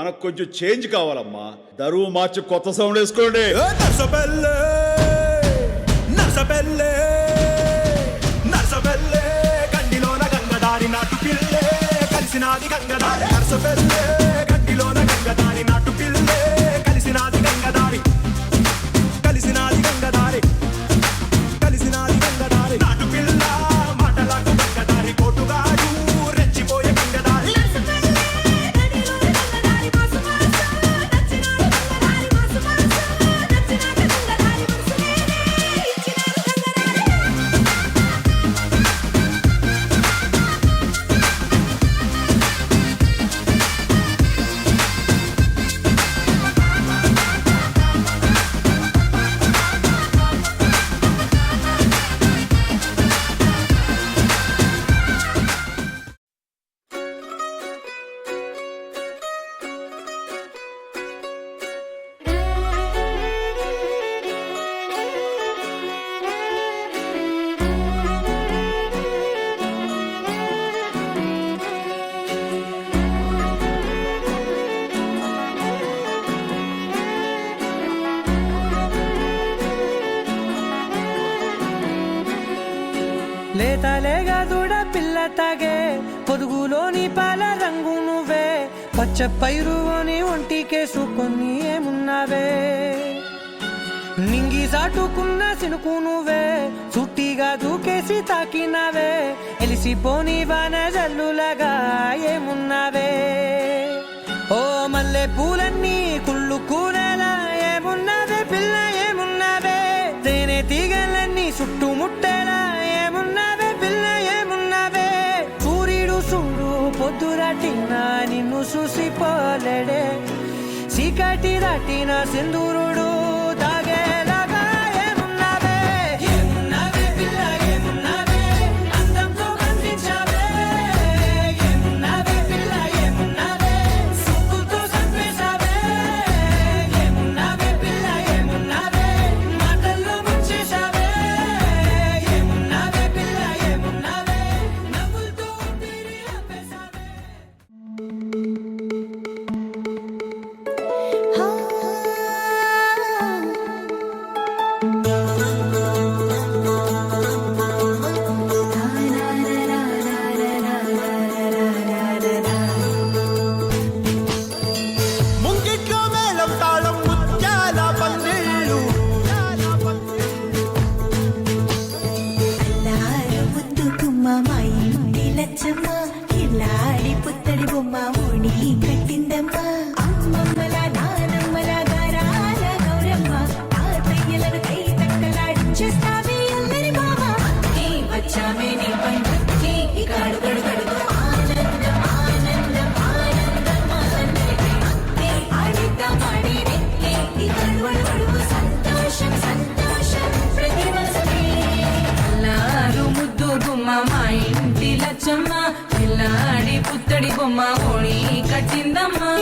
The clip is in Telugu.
మనకు కొంచెం చేంజ్ కావాలమ్మా. దరువు మార్చి కొత్త సౌండ్ వేసుకోండి. గండిలోన గంగదారి నాటు పిల్లే కలిసినాది గంగదారి నర్సపెల్లే గండిలోన గంగదారి నాటు పిల్లే కలిసినాది గంగదారి కలిసినాది గంగదారి కలిసినాది గంగదారి నాటు పిల్ల మాటలకు గంగదారి కోటుగాడు రెచ్చిపోయే గంగదారి లేతలేగా దూడ పిల్ల తాగే పొదుగులోని పాల రంగు నువ్వే పచ్చ పైరుని ఒంటికేసుకొని ఏమున్నావే నింగి సాటుకున్న సినుకు నువ్వే చుట్టిగా దూకేసి తాకినావే ఎలిసిపోని వాన జల్లులగా ఏమున్నావే ఓ మల్లె పూలన్నీ కుళ్ళు కూరలా ఏమున్నావే పిల్ల ఏమున్నావే తేనె తీగలన్నీ చుట్టుముట్టేలా ఏమున్నావే పిల్ల ఏమున్నావే సూర్యుడు చూడు పొద్దురాటిన నిన్ను చూసిపోలేడే చీకటి దాటిన సింధూరుడు తాగేలాగా ఏమున్నావే ఏమున్నావే పిల్ల ఏమున్నావే అందంతో కనిపించావే ఏమున్నావే పిల్ల ఏమున్నావే సుక్కుతో చంపేశావే ఏమున్నావే పిల్ల ఏమున్నావే మాటల్లో ముంచేశావే ఏమున్నావే పిల్ల ఏమున్నావే నవ్వులతో ఊపిరి ఆపేశావే ముంగిట్లో మేళం తాళం ముత్యాల పందిళ్ళు అల్లారు ముద్దు గుమ్మ మా ఇంటి లచ్చమ్మ కిల్లాడి పుత్తడి బొమ్మ ఓణి కట్టిందమ్మ అమ్మమ్మల నానమ్మల గారాల గౌరమ్మ తాతయ్యలను కై తక్కలాడించేస్తావే అల్లరి బావ నీ వచ్చామే నీ పండుకి ఇకాడు గడుగడుగు ఆనందం ఆనందం ఆనందం ఆనందం ఆడిద్దామాడి ఇకాడు గడుగడుగు సంతోషం సంతోషం ప్రతి మనసుకి అల్లారు ముద్దు గుమ్మ మా ఇంటి లచ్చమ్మ పిల్లాడి పుత్తడి బొమ్మ ఓణి కట్టిందమ్మా